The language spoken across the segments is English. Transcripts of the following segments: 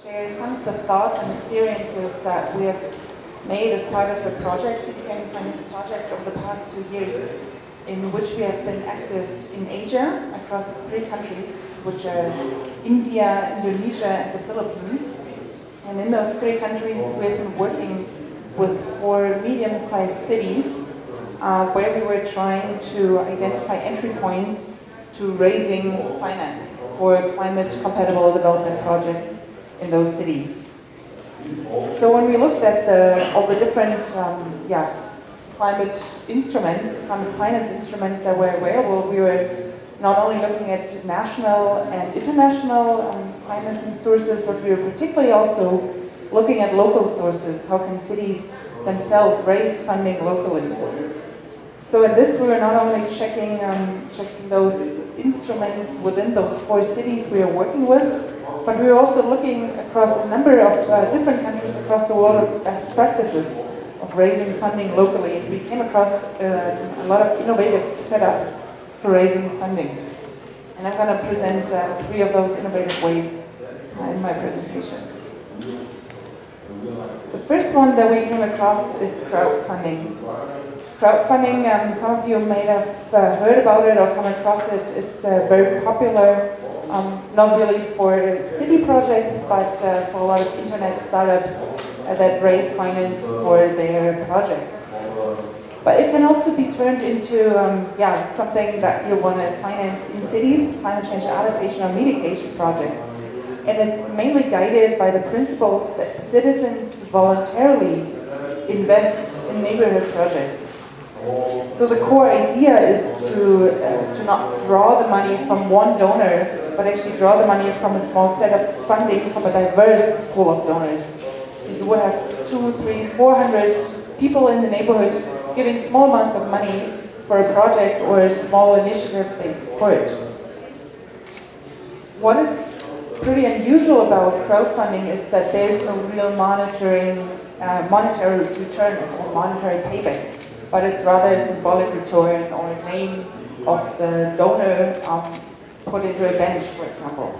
share some of the thoughts and experiences that we have made as part of a project, CDKN Finance project, over the past 2 years, in which we have been active in Asia across 3 countries, which are India, Indonesia, and the Philippines. And in those 3 countries, we've been working with 4 medium-sized cities where we were trying to identify entry points to raising finance for climate-compatible development projects in those cities. So when we looked at all the different climate finance instruments that were available, we were not only looking at national and international financing sources, but we were particularly also looking at local sources. How can cities themselves raise funding locally? So in this, we were not only checking those instruments within those 4 cities we are working with, but we were also looking across a number of different countries across the world at best practices of raising funding locally. And we came across a lot of innovative setups for raising funding. And I'm going to present 3 of those innovative ways in my presentation. The first one that we came across is crowdfunding. Crowdfunding, some of you may have heard about it or come across it. It's very popular, not really for city projects, but for a lot of internet startups that raise finance for their projects. But it can also be turned into something that you want to finance in cities, climate change adaptation or mitigation projects. And it's mainly guided by the principles that citizens voluntarily invest in neighborhood projects. So the core idea is to not draw the money from one donor, but actually draw the money from a small set of funding from a diverse pool of donors. So you would have 200, 300, 400 people in the neighborhood giving small amounts of money for a project or a small initiative they support. What is pretty unusual about crowdfunding is that there's no real monetary return or monetary payback, but it's rather a symbolic return or a name of the donor put into a bench, for example.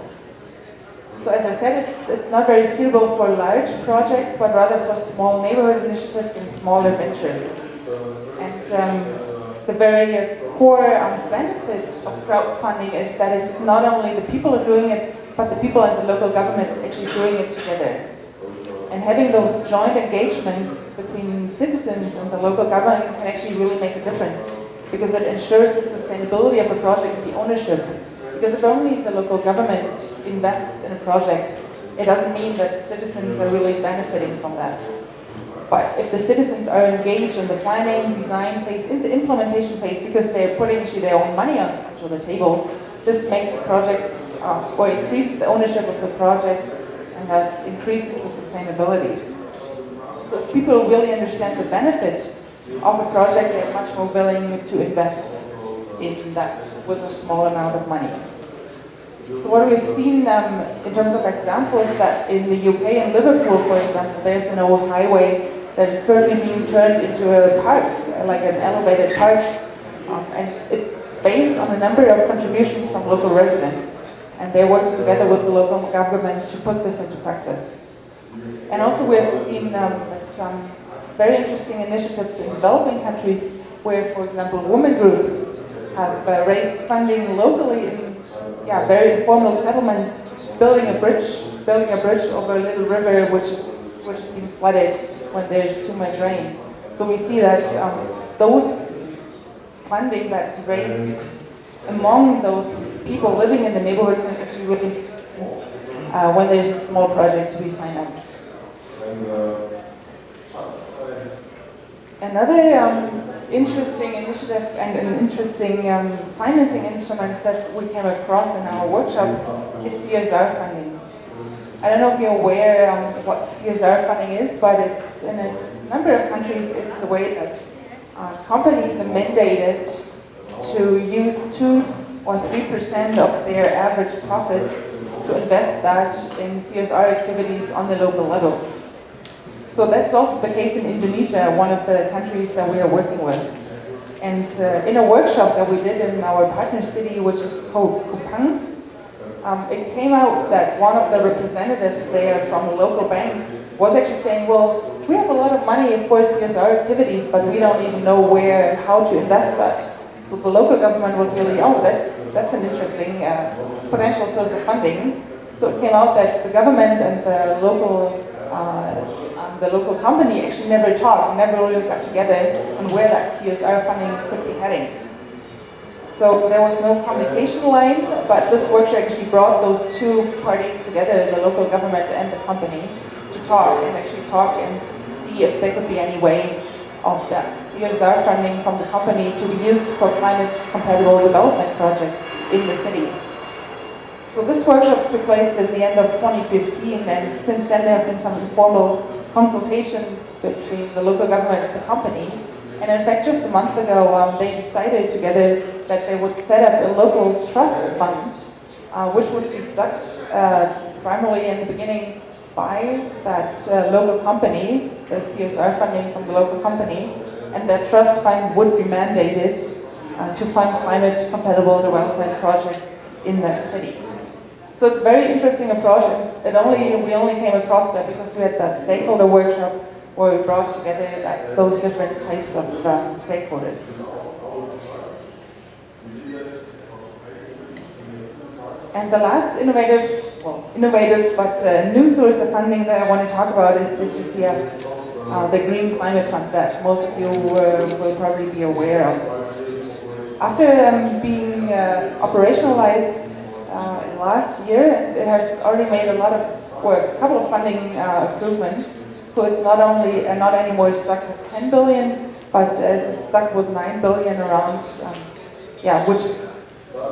So as I said, it's not very suitable for large projects, but rather for small neighborhood initiatives and smaller ventures. And the very core benefit of crowdfunding is that it's not only the people who are doing it, but the people and the local government actually doing it together. And having those joint engagements between citizens and the local government can actually really make a difference, because it ensures the sustainability of a project and the ownership. Because if only the local government invests in a project, it doesn't mean that citizens are really benefiting from that. But if the citizens are engaged in the planning, design phase, in the implementation phase, because they're putting actually their own money onto the table, this makes the projects, or increases the ownership of the project, and thus increases the sustainability. So if people really understand the benefit of a project, they're much more willing to invest in that with a small amount of money. So what we've seen in terms of examples, that in the UK and Liverpool, for example, there's an old highway that is currently being turned into a park, like an elevated park, and it's based on a number of contributions from local residents, and they're working together with the local government to put this into practice. And also we have seen some very interesting initiatives in developing countries where, for example, women groups have raised funding locally in very informal settlements, building a bridge over a little river which has been flooded when there's too much rain. So we see that those funding that's raised among those people living in the neighborhood can actually really influence when there's a small project to be financed. Another interesting initiative and an interesting financing instruments that we came across in our workshop is CSR funding. I don't know if you're aware what CSR funding is, but it's in a number of countries. It's the way that companies are mandated to use 2 or 3% of their average profits to invest that in CSR activities on the local level. So that's also the case in Indonesia, one of the countries that we are working with. And in a workshop that we did in our partner city, which is called Kupang, it came out that one of the representatives there from a local bank was actually saying, well, we have a lot of money for CSR activities, but we don't even know where and how to invest that. So the local government was really, oh, that's an interesting potential source of funding. So it came out that the government and the local company actually never talked, never really got together on where that CSR funding could be heading. So there was no communication line, but this workshop actually brought those two parties together, the local government and the company, to talk and see if there could be any way of that CSR funding from the company to be used for climate-compatible development projects in the city. So this workshop took place at the end of 2015, and since then there have been some informal consultations between the local government and the company. And in fact, just a month ago, they decided together that they would set up a local trust fund, which would be stuck primarily in the beginning by that local company, the CSR funding from the local company, and that trust fund would be mandated to fund climate-compatible development projects in that city. So it's a very interesting approach, and we only came across that because we had that stakeholder workshop where we brought together those different types of stakeholders. And the last innovative but new source of funding that I want to talk about is the GCF, the Green Climate Fund that most of you will probably be aware of. After being operationalized last year, it has already made a couple of funding improvements. So it's not anymore stuck with 10 billion, but it's stuck with 9 billion around, which is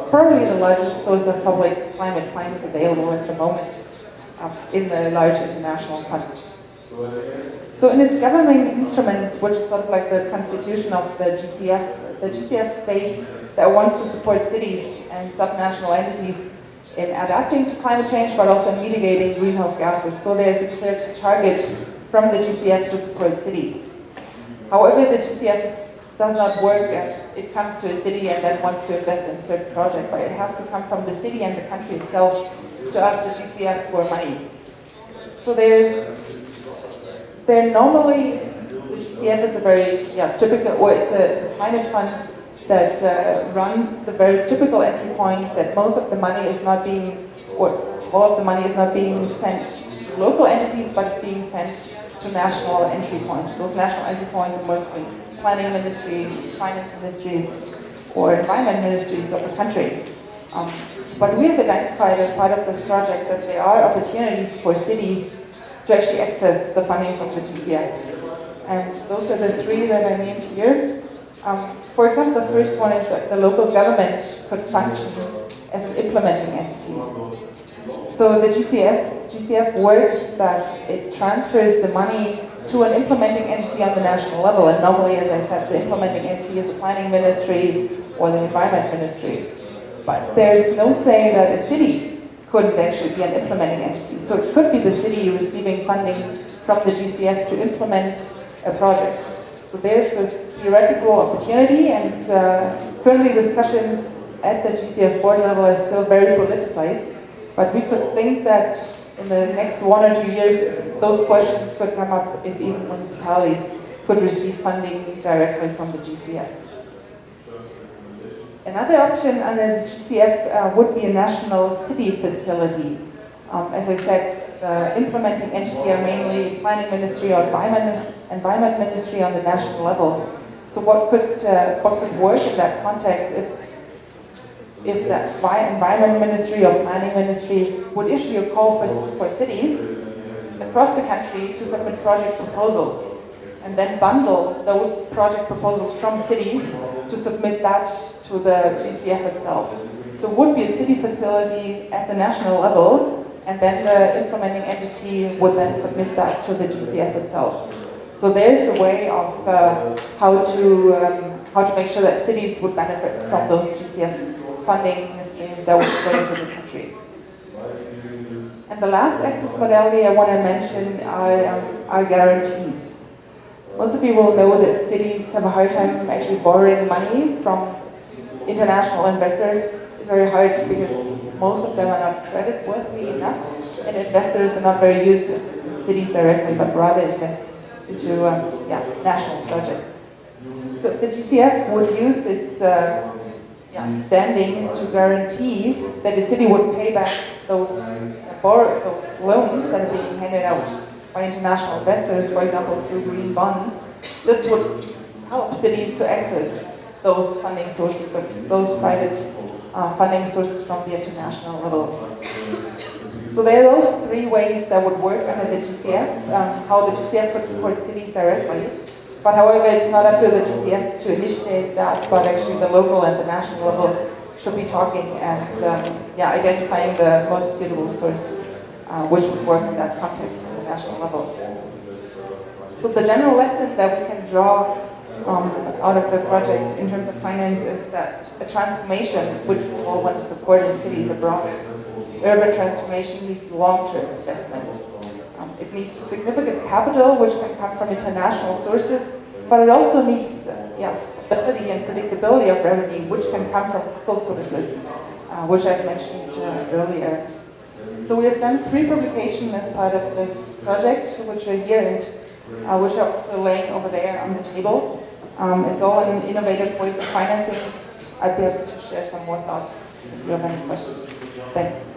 probably the largest source of public climate finance available at the moment in the large international fund. So in its governing instrument, which is sort of like the constitution of the GCF states that it wants to support cities and subnational entities in adapting to climate change, but also in mitigating greenhouse gases. So there's a clear target from the GCF to support cities. However, the GCF does not work as it comes to a city and then wants to invest in a certain project, but it has to come from the city and the country itself to ask the GCF for money. So normally, the GCF is a very typical, or it's a climate fund that runs the very typical entry points that most of the money is not being, or all of the money is not being sent to local entities, but it's being sent to national entry points. Those national entry points are mostly planning ministries, finance ministries, or environment ministries of the country. But we have identified as part of this project that there are opportunities for cities to actually access the funding from the GCF. And those are the three that I named here. For example, the first one is that the local government could function as an implementing entity. So the GCF works that it transfers the money to an implementing entity on the national level. And normally, as I said, the implementing entity is the planning ministry or the environment ministry. But there's no say that a city couldn't actually be an implementing entity. So it could be the city receiving funding from the GCF to implement a project. So there's this theoretical opportunity, and currently discussions at the GCF board level are still very politicized. But we could think that in the next 1 or 2 years, those questions could come up if even municipalities could receive funding directly from the GCF. Another option under the GCF would be a national city facility. As I said, the implementing entity are mainly planning ministry or environment ministry on the national level. So what could work in that context if that environment ministry or planning ministry would issue a call for cities across the country to submit project proposals, and then bundle those project proposals from cities to submit that to the GCF itself. So it would be a city facility at the national level, and then the implementing entity would then submit that to the GCF itself. So there's a way of how to make sure that cities would benefit from those GCF funding streams that would go into the country. And the last access modality I want to mention are guarantees. Most of you will know that cities have a hard time actually borrowing money from international investors is very hard because most of them are not credit worthy enough, and investors are not very used to invest in cities directly, but rather invest into national projects. So the GCF would use its standing to guarantee that the city would pay back those loans that are being handed out by international investors, for example, through green bonds. This would help cities to access those funding sources, those private funding sources from the international level. So there are those three ways that would work under the GCF, how the GCF could support cities directly. But however, it's not up to the GCF to initiate that, but actually the local and the national level should be talking and identifying the most suitable source which would work in that context at the national level. So the general lesson that we can draw out of the project in terms of finance is that a transformation which we all want to support in cities abroad, urban transformation needs long-term investment. It needs significant capital, which can come from international sources, but it also needs stability and predictability of revenue, which can come from local sources, which I've mentioned earlier. So we have done 3 publications as part of this project, which are here and which are also laying over there on the table. It's all in innovative ways of financing. I'd be able to share some more thoughts if you have any questions. Thanks.